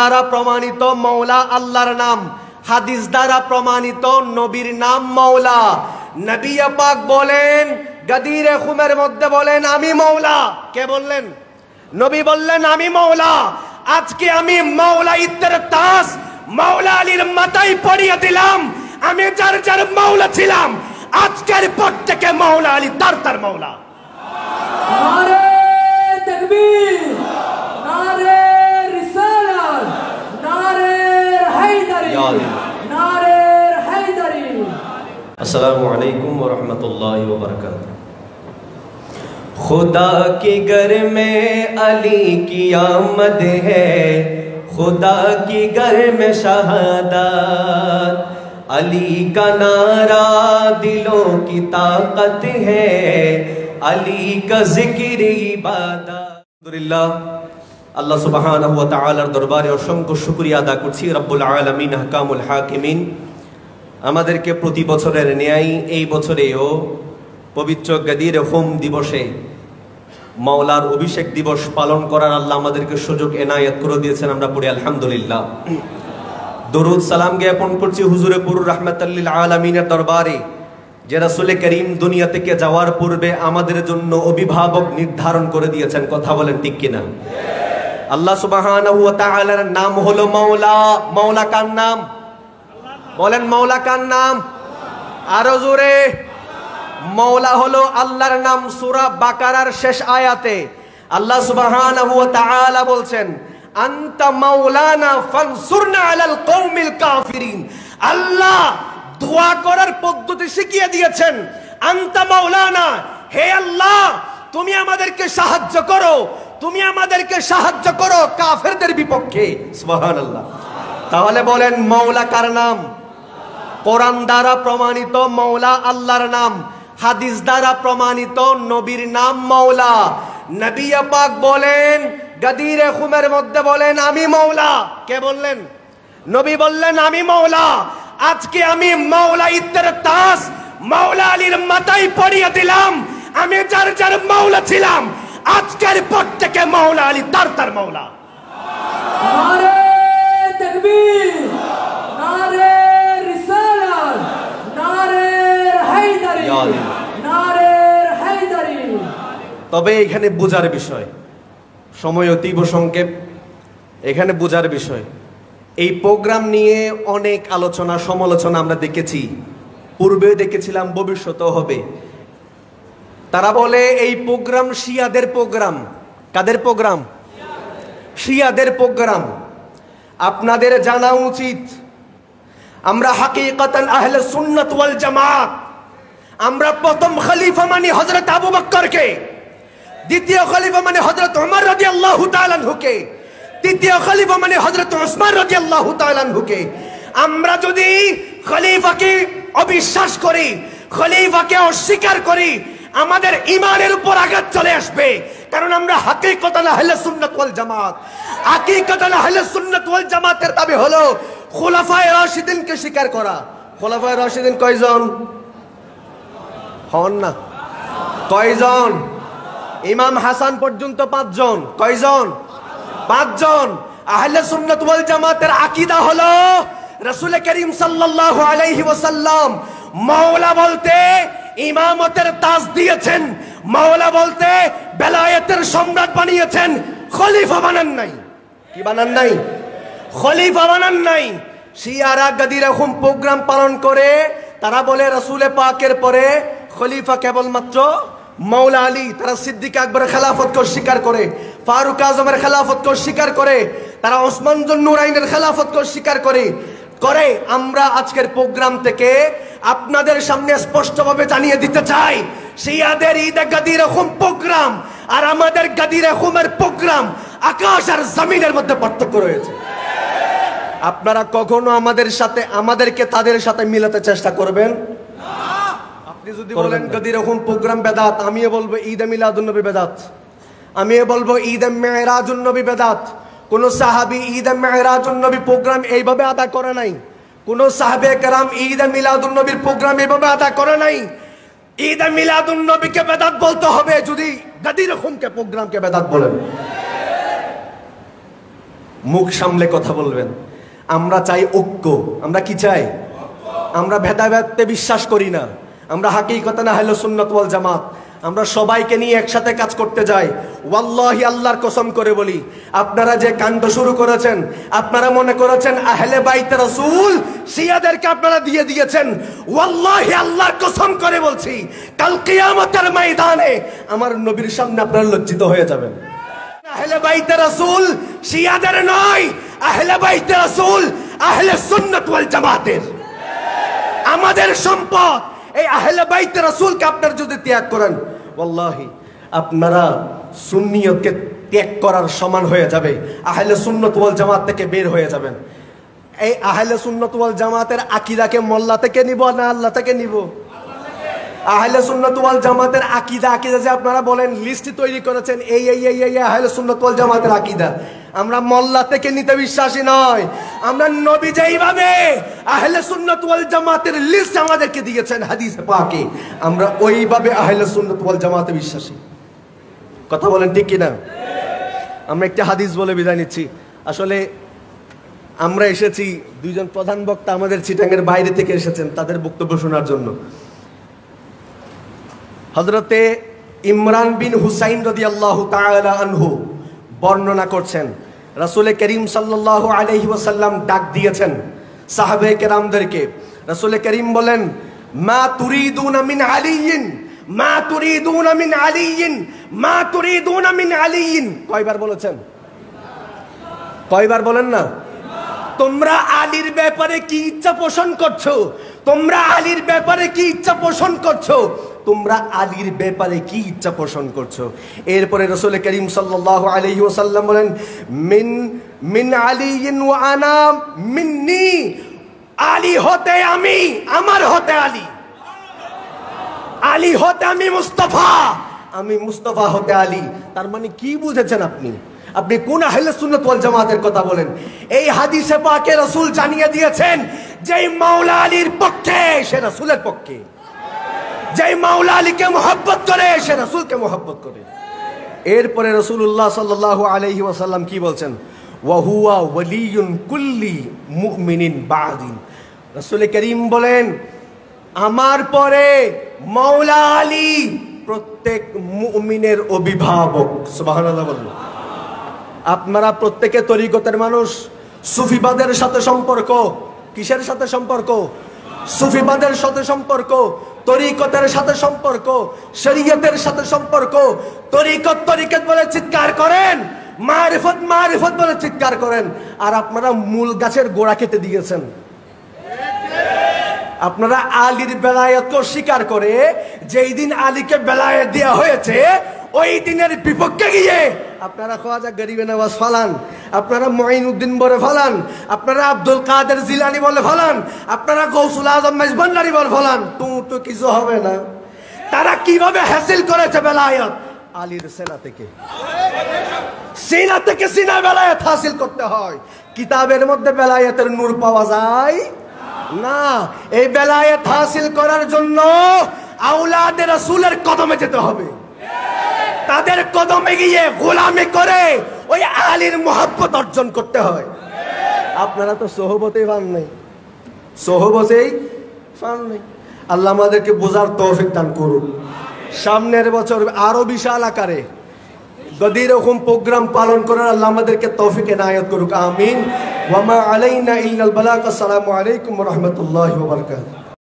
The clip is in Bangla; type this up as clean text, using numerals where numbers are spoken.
দ্বারা প্রমাণিত মৌলা আল্লাহর নাম, হাদিস দ্বারা প্রমাণিত নবীর নাম মৌলা। নবী পাক বলেন, গাদিরে খুমের মধ্যে বলেন আমি মৌলা। কে বললেন? নবী বললেন আমি মৌলা। আজকে আমি মৌলা ইত্তের তাজ মৌলা আলীর মাথায় পরিয়ে দিলাম। আমি যার যার মৌলা ছিলাম, আজকের পর থেকে মৌলা আলী তার মৌলা। নারে তাকবীর, নারে রিসালাত, নারে হায়দারি, নারে হায়দারি। अस्सलामु अलैकुम व रहमतुल्लाहि व बरकातुहू। खुदा के घर में अली की आमद है, खुदा के घर में शहादत, अली का नारा दिलों की ताकत है, अली का जिक्र इबादत। अल्हम्दुलिल्लाह, আল্লাহ সুবহানাহু ওয়া তাআলার দরবারে অসংখ্য শুকরিয়া আদা করছি। রব্বুল আলামিন আহকামুল হাকিমিন আমাদেরকে প্রতি বছরের ন্যায় এই বছরেও পবিত্র গাদির খুম দিবসে মাওলার অভিষেক দিবস পালন করার আল্লাহ আমাদেরকে সুযোগ এনায়েত করে দিয়েছেন। আমরা পড়ি আলহামদুলিল্লাহ। দরুদ সালাম জ্ঞাপন করছি হুজুরে পুর রাহমাতাল লিল আলামিনের দরবারে, যে রাসূল করিম দুনিয়া থেকে যাওয়ার পূর্বে আমাদের জন্য অভিভাবক নির্ধারণ করে দিয়েছেন। কথা বলেন ঠিক কিনা? আল্লাহ সুবহানাহু ওয়া তাআলার নাম হলো মাওলা। মাওলা কার নাম? বলেন মাওলা কার নাম? আরো জোরে। মাওলা হলো আল্লাহর নাম। সূরা বাকারার শেষ আয়াতে আল্লাহ সুবহানাহু ওয়া তাআলা বলছেন, আনতা মাওলানা ফানসুরনা আলাল কওমিল কাফিরিন। আল্লাহ দোয়া করার পদ্ধতি শিখিয়ে দিয়েছেন। আনতা মাওলানা, হে আল্লাহ তুমি আমাদেরকে সাহায্য করো, তুমি আমাদেরকে সাহায্য করো কাফেরদের বিপক্ষে। সুবহানাল্লাহ। তাহলে বলেন মাওলা কার নাম? কোরআন দ্বারা প্রমাণিত মৌলা আল্লাহর নাম, হাদিস দ্বারা প্রমাণিত নবীর নাম মৌলা। নবী পাক বলেন, গাদিরে খুমের মধ্যে বলেন আমি মৌলা। কে বললেন? নবী বললেন আমি মৌলা। আজকে আমি মৌলা ইত্তের তাজ মৌলা আলীর মাথায় পরিয়ে দিলাম। আমি যার যার মৌলা ছিলাম, আজকের পর থেকে মৌলা আলী তার মৌলা। নারে তাকবীর, নারে রিসালাত, নারে হায়দারি, নারে হায়দারি। তবে এখানে বোঝার বিষয়, সময় অতীব সংক্ষেপ, এখানে বোঝার বিষয়, এই প্রোগ্রাম নিয়ে অনেক আলোচনা সমালোচনা আমরা দেখেছি, পূর্বেও দেখেছিলাম, ভবিষ্যতেও হবে। তারা বলে এই প্রোগ্রাম শিয়াদের প্রোগ্রাম। কাদের প্রোগ্রাম? শিয়াদের প্রোগ্রাম। আপনাদের জানা উচিত আমরা হাকিকাতান আহলে সুন্নাত ওয়াল জামাত। আমরা প্রথম খলিফা মানি হযরত আবু বকরকে, দ্বিতীয় খলিফা মানে হযরত ওমর রাদিয়াল্লাহু তাআলা আনহুকে, তৃতীয় খলিফা মানে হযরত উসমান রাদিয়াল্লাহু তাআলা আনহুকে। আমরা যদি খলিফাকে অবিশ্বাস করি, খলিফাকে অস্বীকার করি, আমাদের ঈমানের উপর আঘাত চলে আসবে। কারণ আমরা হাকিকাতান আহলে সুন্নাত ওয়াল জামাত। হাকিকাতান আহলে সুন্নাত ওয়াল জামাতের দাবি হলো খুলাফায়ে রাশিদিনকে স্বীকার করা। খুলাফায়ে রাশিদিন কয়জন? হন না? কয়জন? ইমাম হাসান পর্যন্ত 5 জন। কয়জন? 5 জন। আহলে সুন্নাত ওয়াল জামাতের আকীদা হলো রাসূল করিম সাল্লাল্লাহু আলাইহি ওয়াসাল্লাম মাওলা বলতে ইমামতের তাজ দিয়েছেন, মাওলা বলতে বেলায়েতের সম্রাট বানিয়েছেন, খলিফা বানান নাই। কি বানান নাই? খলিফা বানান নাই। শিয়ারা গাদিরে খুম প্রোগ্রাম পালন করে, তারা বলে রাসূল পাকের পরে খলিফা কেবলমাত্র মাওলা আলী। তারা সিদ্দিক আকবরের খেলাফতকে অস্বীকার করে, ফারুক আজমের খেলাফতকে অস্বীকার করে, তারা ওসমান জুন নুরাইনের খেলাফতকে অস্বীকার করে। আমরা আজকের প্রোগ্রাম থেকে আপনাদের সামনে স্পষ্টভাবে জানিয়ে দিতে চাই, শিয়াদের ঈদে গাদির খুম প্রোগ্রাম আর আমাদের গাদির খুমের প্রোগ্রাম আকাশ আর জমিনের মধ্যে পার্থক্য রয়েছে। আপনারা কখনো আমাদেরকে তাদের সাথে মিলাতে চেষ্টা করবেন না। আপনি যদি বলেন গাদির খুম প্রোগ্রাম বেদাত, আমিও বলবো ঈদে মিলাদুন নবী বেদাত, আমিও বলবো ঈদে মেরাজুন নবী বেদাত। কোন সাহাবী ঈদে মেরাজুন নবী প্রোগ্রাম এইভাবে আদা করে নাই। কোন সাহাবে কেরাম ঈদে মিলাদুন নবীর প্রোগ্রাম এইভাবে আদা করে নাই। ঈদে মিলাদুন নবীকে বেদাত বলতে হবে যদি গাদির খুমকে প্রোগ্রামকে বেদাত বলেন। মুখ সামলে কথা বলবেন। আমরা চাই ঐক্য। আমরা কি চাই? আমরা ভেদাভেদে বিশ্বাস করি না। আমরা হাকিকতে না আহলে সুন্নাত ওয়াল জামাত। আমরা সবাইকে নিয়ে একসাথে কাজ করতে যাই। ওয়াল্লাহি আল্লাহর কসম করে বলি, আপনারা যে কাণ্ড শুরু করেছেন, আপনারা মনে করেছেন আহলে বাইত রাসূল শিয়াদেরকে আপনারা দিয়ে দিয়েছেন। ওয়াল্লাহি আল্লাহর কসম করে বলছি, কাল কিয়ামতের ময়দানে আমার নবীর সামনে আপনারা লজ্জিত হয়ে যাবেন। আহলে বাইত রাসূল শিয়াদের নয়, আহলে বাইত রাসূল আহলে সুন্নাত ওয়াল জামাতের। আমাদের সম্পদ এই আহলে বাইত রাসূলকে আপনারা যদি ত্যাগ করেন, ওয়াল্লাহি আপনারা সুন্নিয়তকে ত্যাগ করার সমান হয়ে যাবে। আহলে সুন্নাত ওয়াল জামাত থেকে বের হয়ে যাবেন। এই আহলে সুন্নাত ওয়াল জামাতের আকীদাকে মোল্লা থেকে নিব না আল্লাহ থেকে নিব? আহলে সুন্নাত ওয়াল জামাতের আকীদা যে আপনারা বলেন লিস্ট তৈরি করেছেন, এই আহলে সুন্নাত ওয়াল জামাতের আকীদা, আমরা মোল্লা থেকে নিতে বিশ্বাসী নয়। আমরা নবী যেইভাবে আহলে সুন্নাত ওয়াল জামাতের লিস্ট আমাদেরকে দিয়েছেন হাদিসে পাকে, আমরা ওইভাবে আহলে সুন্নাত ওয়াল জামাতে বিশ্বাসী। কথা বলেন ঠিক কিনা? আমরা একটা হাদিস বলে বিদায় নিচ্ছি। আসলে আমরা এসেছি, দুইজন প্রধান বক্তা আমাদের চিটাঙ্গের বাইরে থেকে এসেছেন তাদের বক্তব্য শোনার জন্য। হযরতে ইমরান বিন হুসাইন রাদিয়াল্লাহু তাআলা আনহু বর্ণনা করছেন, রাসূল করিম সাল্লাল্লাহু আলাইহি ওয়াসাল্লাম ডাক দিয়েছেন সাহাবে কেরামদেরকে। রাসূল করিম বলেন, মা তুরিদুনা মিন আলিয়্যিন, মা তুরিদুনা মিন আলিয়্যিন, মা তুরিদুনা মিন আলিয়্যিন। কয়বার বলেছেন? কয়বার বলেন না? তোমরা আলীর ব্যাপারে কি ইচ্ছা পোষণ করছো? তোমরা আলীর ব্যাপারে কি ইচ্ছা পোষণ করছো? তোমরা আলীর ব্যাপারে কি ইচ্ছা পোষণ করছো? এরপরে রাসূল করিম সাল্লাল্লাহু আলাইহি ওয়াসাল্লাম বলেন, মিন আলিয়িন ওয়া আনা মিন্নি, আলী হতে আমি, আমার হতে আলী, আলী হতে আমি মুস্তাফা, আমি মুস্তাফা হতে আলী। তার মানে কি বুঝেছেন আপনি? আপনি কোন আহলে সুন্নাত ওয়াল জামাতের কথা বলেন? এই হাদিসে পাকে রাসূল জানিয়ে দিয়েছেন, যেই মাওলা আলীর পক্ষে সে রাসূলের পক্ষে, যেই মাওলা আলীকে মোহাব্বত করে সে রাসূলকে মোহাব্বত করে। এরপরে রাসূলুল্লাহ সাল্লাল্লাহু আলাইহি ওয়াসাল্লাম কি বলছেন? ওয়া হুয়া ওয়ালিয়ুন কুল্লি মুমিনিন বাদিন। রাসূল করিম বলেন, আমার পরে মাওলা আলী প্রত্যেক মুমিনের অভিভাবক। সুবহানাল্লাহ বলুন। আপনারা প্রত্যেকে তরিকতের মানুষ। সুফিবাদের সাথে সম্পর্ক, কিসের সাথে সম্পর্ক? সুফিবাদের সাথে সম্পর্ক, তরিকতের সাথে সম্পর্ক, শরীয়তের সাথে সম্পর্ক। তরিকত বলে চিৎকার করেন, মারিফত মারিফত বলে চিৎকার করেন, আর আপনারা মূল গাছের গোড়া কেটে দিয়েছেন। আপনারা আলীর বেলায়েতকে স্বীকার করে যেই দিন আলীকে বেলায়েত দেওয়া হয়েছে ওই দিনের বিপক্ষে গিয়ে আপনারা খাওয়াজা গরিবে নওয়াজ ফালান, আপনারা মুঈনুদ্দিন বলে ফালান, আপনারা আব্দুল কাদের জিলানী বলে ফালান, আপনারা গৌসুল আজম মেজবান্ডারি বলে ফালান, তো কিছু হবে না। তারা কিভাবে হাসিল করেছে বেলায়েত? আলীর সেনা থেকে। সিনা থেকে সিনা বেলায়েত হাসিল করতে হয়। কিতাবের মধ্যে বেলায়েতের নূর পাওয়া যায় না। এই বেলায়েত হাসিল করার জন্য আওলাদে রাসূলের কদমে যেতে হবে। তাদের কদমে গিয়ে গোলামি করে ওই আলীর মোহাব্বত অর্জন করতে হয়। আপনারা তো সোহবতেই পান নাই, সোহবতেই পান নাই। আল্লাহ আমাদেরকে বোঝার তৌফিক দান করুন। সামনের বছর আরো বিশাল আকারে যদি এরকম প্রোগ্রাম পালন করার আল্লাহ আমাদেরকে তৌফিক এনায়েত করুক। আমিন। ওয়া মা আলাইনা ইল্লাল বালাগ। আসসালামু আলাইকুম ওয়া রাহমাতুল্লাহি ওয়া বারাকাতুহু।